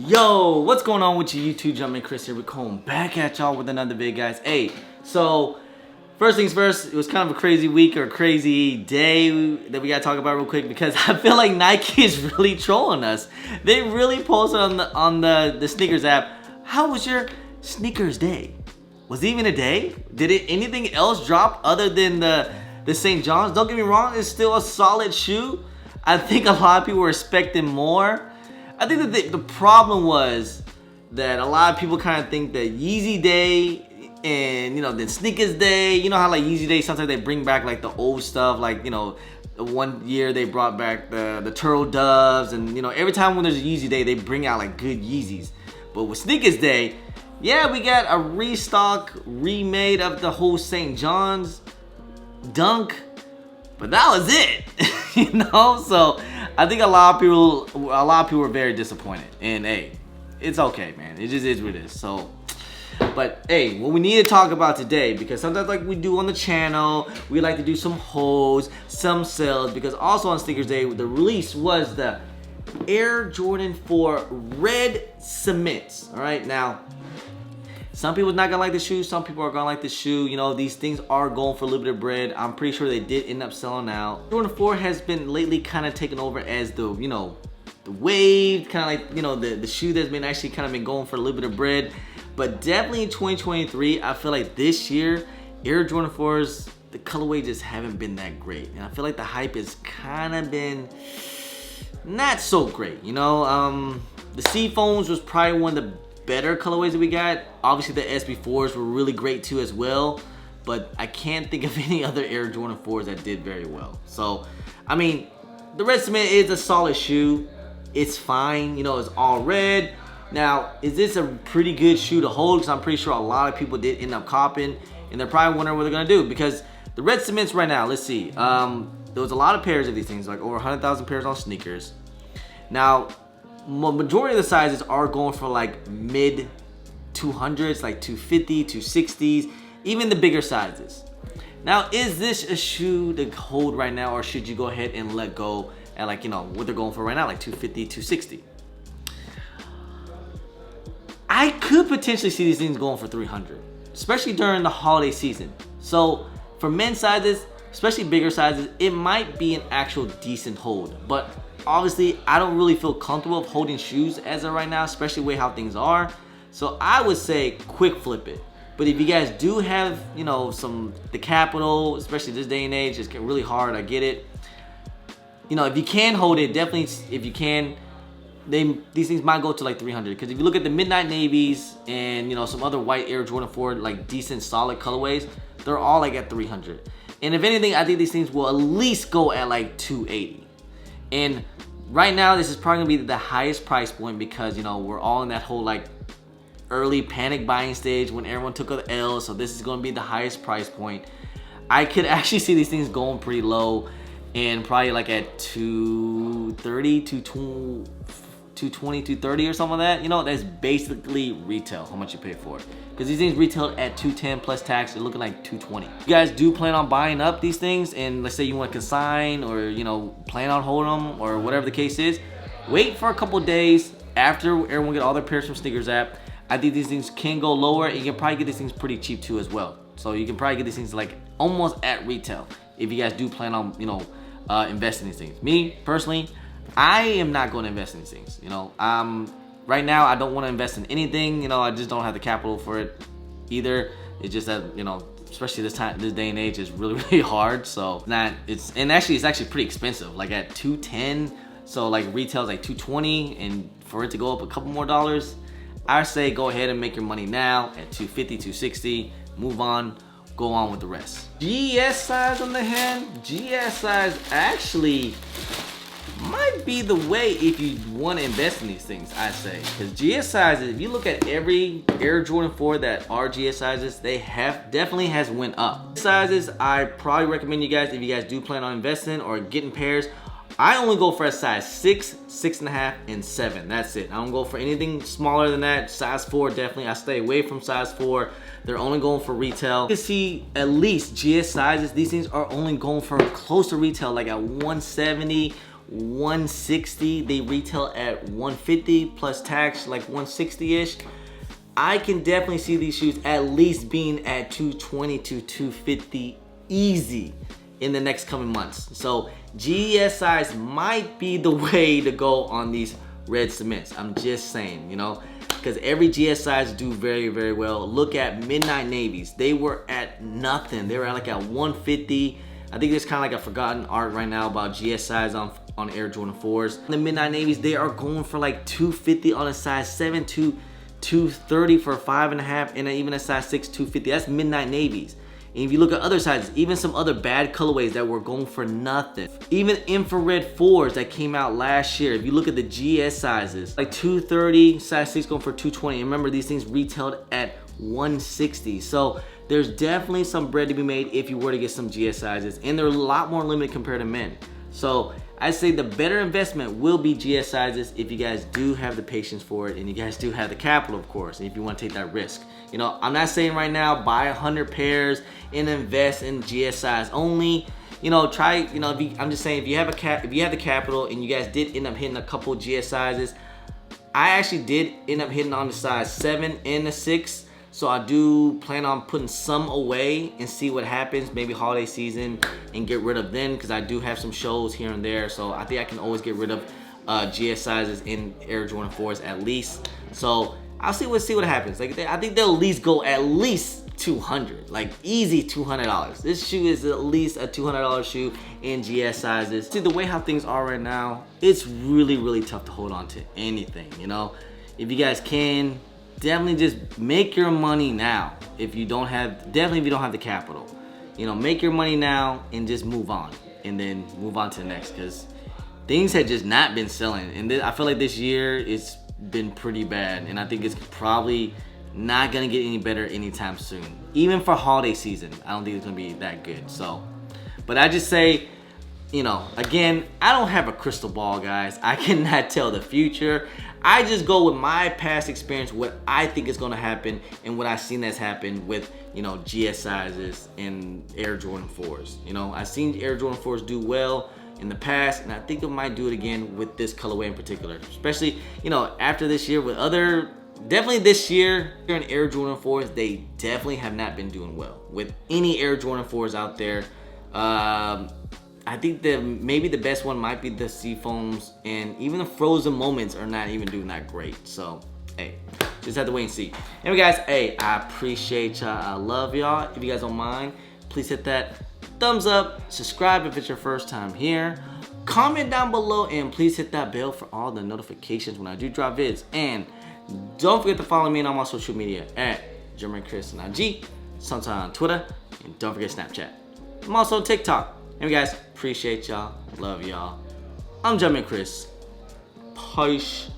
Yo, what's going on with you YouTube? Jumpman Chris here. We're coming back at y'all with another vid, guys. Hey, so first things first, it was kind of a crazy week or a crazy day that we gotta talk about real quick because I feel like Nike is really trolling us. They really posted on the sneakers app. How was your sneakers day? Was it even a day? Did anything else drop other than the St. John's? Don't get me wrong, it's still a solid shoe. I think a lot of people were expecting more. I think that the problem was that a lot of people kind of think that Yeezy Day and, then Sneakers Day, you know how like Yeezy Day, sometimes they bring back like the old stuff, like, the one year they brought back the Turtle Doves, and every time when there's a Yeezy Day, they bring out like good Yeezys. But with Sneakers Day, yeah, we got a restock, remade of the whole St. John's Dunk, but that was it, so I think a lot of people were very disappointed, and hey, it's okay, man. It just is what it is. So, but hey, what we need to talk about today, because sometimes like we do on the channel, we like to do some hauls, some sales, because also on Sneakers Day, the release was the Air Jordan 4 Red Cements. All right, now some people not gonna like the shoe, some people are gonna like the shoe. These things are going for a little bit of bread. I'm pretty sure they did end up selling out. Jordan 4 has been lately kind of taken over as the wave, kind of like, the shoe that's been actually kind of been going for a little bit of bread. But definitely in 2023, I feel like this year, Air Jordan 4s, the colorway just haven't been that great. And I feel like the hype has kind of been not so great, The Seafoams was probably one of the better colorways that we got. Obviously the SB4s were really great too as well, but I can't think of any other Air Jordan 4s that did very well. So I mean, the Red Cement is a solid shoe. It's fine, it's all red. Now, is this a pretty good shoe to hold? Because I'm pretty sure a lot of people did end up copping, and they're probably wondering what they're gonna do, because the Red Cements right now, let's see, there was a lot of pairs of these things, like over 100,000 pairs on sneakers. Now, majority of the sizes are going for like mid 200s, like 250, 260s, even the bigger sizes. Now, is this a shoe to hold right now, or should you go ahead and let go at like, what they're going for right now, like 250, 260? I could potentially see these things going for 300, especially during the holiday season. So for men's sizes, especially bigger sizes, it might be an actual decent hold, but obviously, I don't really feel comfortable of holding shoes as of right now, especially the way how things are. So I would say quick flip it. But if you guys do have, the capital, especially this day and age, it's really hard, I get it. If you can hold it, definitely, if you can, these things might go to like 300. Because if you look at the Midnight Navies and, some other white Air Jordan 4, like decent solid colorways, they're all like at 300. And if anything, I think these things will at least go at like 280. And right now, this is probably gonna be the highest price point because, we're all in that whole like early panic buying stage when everyone took an L. So this is gonna be the highest price point. I could actually see these things going pretty low and probably like at 230, 220, 230 or something like that. That's basically retail, how much you pay for it. Because these things retail at 210 plus tax, they're looking like 220. If you guys do plan on buying up these things, and let's say you want to consign or plan on holding them or whatever the case is, wait for a couple days after everyone get all their pairs from Sneakers app. I think these things can go lower, and you can probably get these things pretty cheap too as well. So you can probably get these things like almost at retail if you guys do plan on investing in these things. Me personally, I am not going to invest in these things. Right now I don't want to invest in anything. I just don't have the capital for it either. It's just that especially this day and age is really hard. So it's actually pretty expensive. Like at 210, so like retail's like 220, and for it to go up a couple more dollars, I say go ahead and make your money now at 250, 260. Move on. Go on with the rest. GS size on the hand. GS size actually might be the way if you want to invest in these things, I say. Because GS sizes, if you look at every Air Jordan 4 that are GS sizes, they definitely has went up. Sizes, I probably recommend you guys, if you guys do plan on investing or getting pairs, I only go for a size 6, 6.5, and 7. That's it. I don't go for anything smaller than that. Size 4, definitely. I stay away from size 4. They're only going for retail. You can see at least GS sizes, these things are only going for close to retail, like at 170, 160. They retail at 150 plus tax, like 160-ish. I can definitely see these shoes at least being at 220 to 250 easy in the next coming months. So GS size might be the way to go on these red cements. I'm just saying, you know, because every GS size do very, very well. Look at Midnight Navies. They were at nothing. They were at like at 150. I think there's kind of like a forgotten art right now about GS size on Air Jordan 4s. The Midnight Navies, they are going for like 250 on a size 7 to 230 for 5.5, and even a size 6, 250. That's Midnight Navies. And if you look at other sizes, even some other bad colorways that were going for nothing. Even infrared 4s that came out last year. If you look at the GS sizes, like 230, size 6 going for 220. And remember, these things retailed at 160. So there's definitely some bread to be made if you were to get some GS sizes. And they're a lot more limited compared to men. So I say the better investment will be GS sizes if you guys do have the patience for it and you guys do have the capital, of course, and if you want to take that risk. You know, I'm not saying right now buy 100 pairs and invest in GS size only. You know, try, you know, I'm just saying if you have the capital and you guys did end up hitting a couple GS sizes, I actually did end up hitting on the size 7 and the 6. So I do plan on putting some away and see what happens, maybe holiday season, and get rid of them, because I do have some shows here and there. So I think I can always get rid of GS sizes in Air Jordan 4s at least. So I'll see what happens. Like, I think they'll at least go at least 200, like easy $200. This shoe is at least a $200 shoe in GS sizes. See, the way how things are right now, it's really, really tough to hold on to anything, you know? If you guys can, definitely just make your money now. If you don't have the capital, you know, make your money now and just move on, and then move on to the next, because things had just not been selling. And I feel like this year it's been pretty bad, and I think it's probably not gonna get any better anytime soon. Even for holiday season, I don't think it's gonna be that good. So, but I just say, you know, again, I don't have a crystal ball, guys. I cannot tell the future. I just go with my past experience, what I think is gonna happen, and what I've seen that's happened with, you know, GS sizes and Air Jordan 4s. You know, I've seen Air Jordan 4s do well in the past, and I think it might do it again with this colorway in particular. Especially, you know, after this year with other, definitely this year in Air Jordan 4s, they definitely have not been doing well with any Air Jordan 4s out there. I think that maybe the best one might be the Seafoams, and even the Frozen Moments are not even doing that great. So, hey, just have to wait and see. Anyway, guys, hey, I appreciate y'all. I love y'all. If you guys don't mind, please hit that thumbs up, subscribe if it's your first time here, comment down below, and please hit that bell for all the notifications when I do drop vids. And don't forget to follow me on my social media at Jeremy Chris on IG, sometimes on Twitter, and don't forget Snapchat. I'm also on TikTok. Anyway, guys, appreciate y'all. Love y'all. I'm Jeremy Chris. Peace.